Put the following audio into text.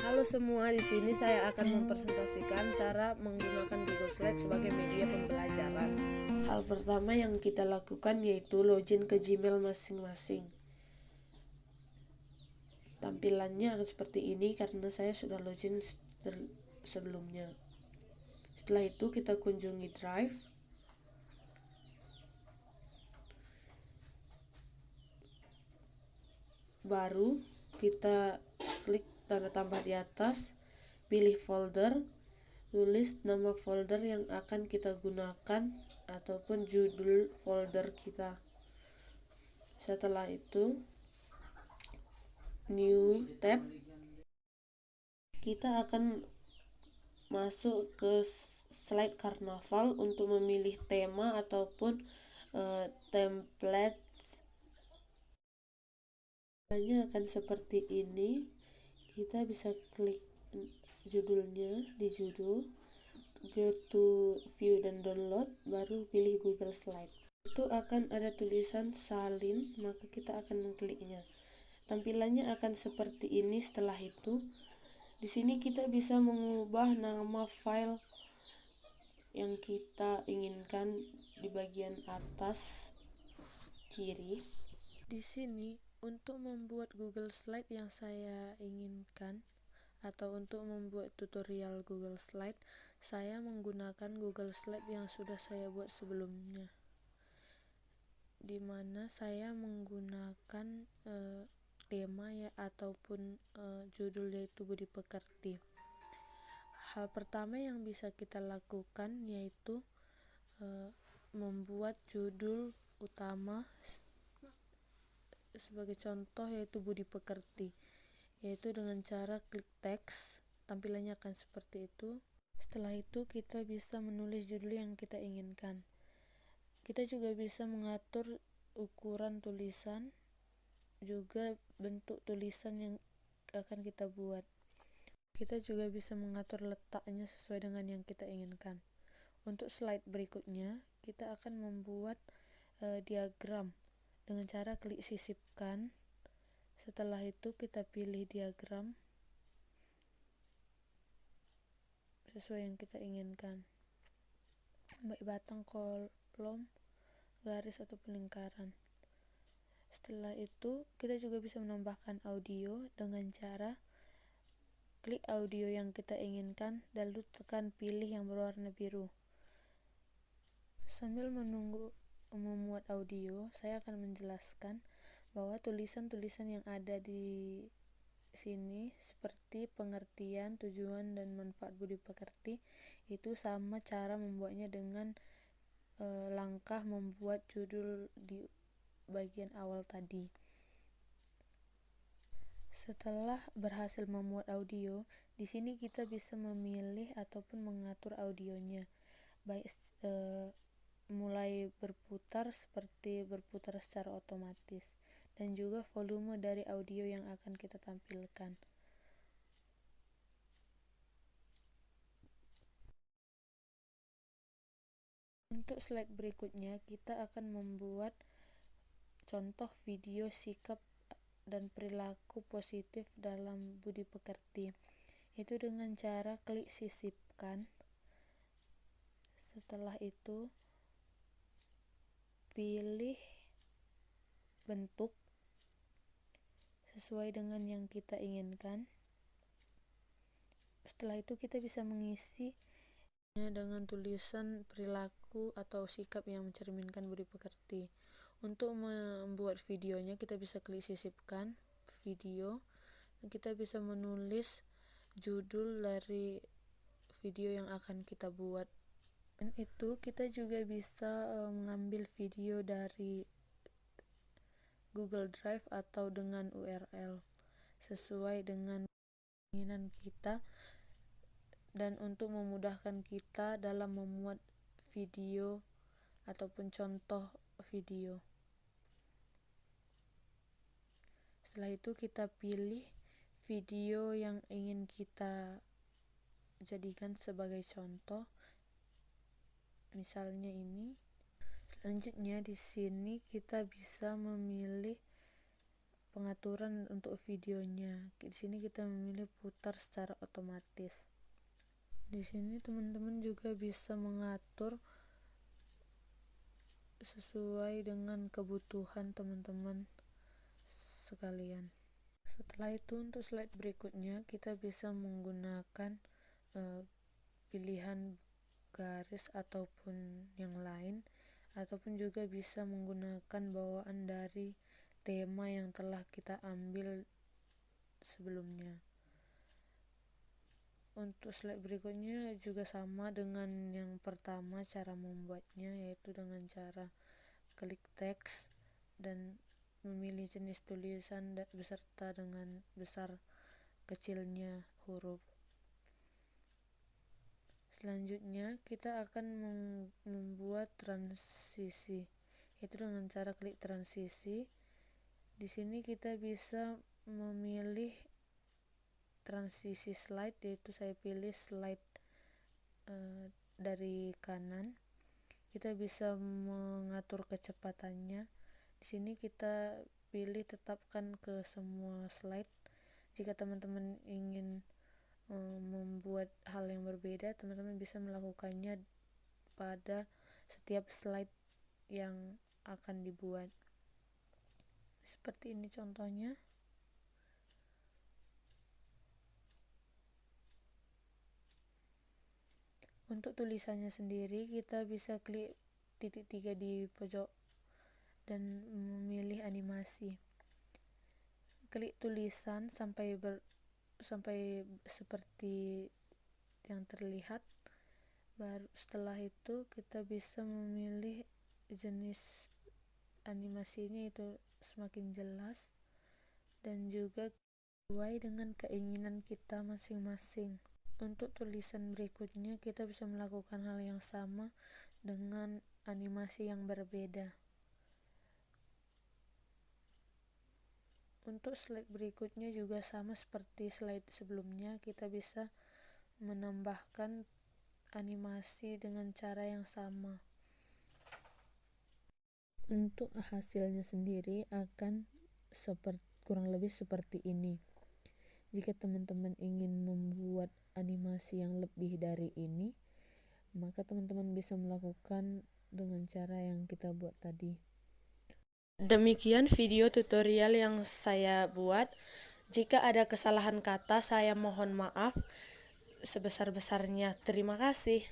Halo semua, di sini saya akan mempresentasikan cara menggunakan Google Slide sebagai media pembelajaran. Hal pertama yang kita lakukan yaitu login ke Gmail masing-masing. Tampilannya akan seperti ini karena saya sudah login sebelumnya. Setelah itu kita kunjungi Drive. Baru kita klik tanda tambah di atas, pilih folder, tulis nama folder yang akan kita gunakan ataupun judul folder kita. Setelah itu new tab, kita akan masuk ke slide karnaval untuk memilih tema ataupun template. Hanya akan seperti ini. Kita bisa klik judulnya di judul, go to view dan download, baru pilih Google Slide. Itu akan ada tulisan salin, maka kita akan mengkliknya. Tampilannya akan seperti ini. Setelah itu, di sini kita bisa mengubah nama file yang kita inginkan di bagian atas kiri. Di sini untuk membuat Google Slide yang saya inginkan atau untuk membuat tutorial Google Slide, saya menggunakan Google Slide yang sudah saya buat sebelumnya, di mana saya menggunakan tema ya ataupun judul yaitu Budi Pekerti. Hal pertama yang bisa kita lakukan yaitu membuat judul utama, sebagai contoh yaitu Budi Pekerti, yaitu dengan cara klik teks. Tampilannya akan seperti itu. Setelah itu kita bisa menulis judul yang kita inginkan. Kita juga bisa mengatur ukuran tulisan, juga bentuk tulisan yang akan kita buat. Kita juga bisa mengatur letaknya sesuai dengan yang kita inginkan. Untuk slide berikutnya, kita akan membuat diagram dengan cara klik sisipkan. Setelah itu kita pilih diagram sesuai yang kita inginkan, baik batang, kolom, garis ataupun lingkaran. Setelah itu kita juga bisa menambahkan audio dengan cara klik audio yang kita inginkan, lalu tekan pilih yang berwarna biru. Sambil menunggu memuat audio, saya akan menjelaskan bahwa tulisan-tulisan yang ada di sini seperti pengertian, tujuan, dan manfaat Budi Pekerti itu sama cara membuatnya dengan langkah membuat judul di bagian awal tadi. Setelah berhasil memuat audio, di sini kita bisa memilih ataupun mengatur audionya, baik mulai berputar seperti berputar secara otomatis, dan juga volume dari audio yang akan kita tampilkan. Untuk slide berikutnya, kita akan membuat contoh video sikap dan perilaku positif dalam Budi Pekerti. Itu dengan cara klik sisipkan. Setelah itu pilih bentuk sesuai dengan yang kita inginkan. Setelah itu kita bisa mengisi dengan tulisan perilaku atau sikap yang mencerminkan Budi Pekerti. Untuk membuat videonya, kita bisa klik sisipkan video, dan kita bisa menulis judul dari video yang akan kita buat. Dan itu kita juga bisa mengambil video dari Google Drive atau dengan URL sesuai dengan keinginan kita, dan untuk memudahkan kita dalam memuat video ataupun contoh video. Setelah itu kita pilih video yang ingin kita jadikan sebagai contoh, misalnya ini. Selanjutnya di sini kita bisa memilih pengaturan untuk videonya. Di sini kita memilih putar secara otomatis. Di sini teman-teman juga bisa mengatur sesuai dengan kebutuhan teman-teman sekalian. Setelah itu untuk slide berikutnya kita bisa menggunakan pilihan garis ataupun yang lain, ataupun juga bisa menggunakan bawaan dari tema yang telah kita ambil sebelumnya. Untuk slide berikutnya juga sama dengan yang pertama cara membuatnya, yaitu dengan cara klik teks dan memilih jenis tulisan beserta dengan besar kecilnya huruf. Selanjutnya kita akan membuat transisi, yaitu dengan cara klik transisi. Di sini kita bisa memilih transisi slide, yaitu saya pilih slide dari kanan. Kita bisa mengatur kecepatannya. Di sini kita pilih tetapkan ke semua slide. Jika teman-teman ingin membuat hal yang berbeda, teman-teman bisa melakukannya pada setiap slide yang akan dibuat. Seperti ini contohnya. Untuk tulisannya sendiri kita bisa klik titik 3 di pojok dan memilih animasi. Klik tulisan sampai seperti yang terlihat. Baru setelah itu kita bisa memilih jenis animasinya, itu semakin jelas dan juga sesuai dengan keinginan kita masing-masing. Untuk tulisan berikutnya kita bisa melakukan hal yang sama dengan animasi yang berbeda. Untuk slide berikutnya juga sama seperti slide sebelumnya, kita bisa menambahkan animasi dengan cara yang sama. Untuk hasilnya sendiri akan kurang lebih seperti ini. Jika teman-teman ingin membuat animasi yang lebih dari ini, maka teman-teman bisa melakukan dengan cara yang kita buat tadi. Demikian video tutorial yang saya buat. Jika ada kesalahan kata, saya mohon maaf sebesar-besarnya. Terima kasih.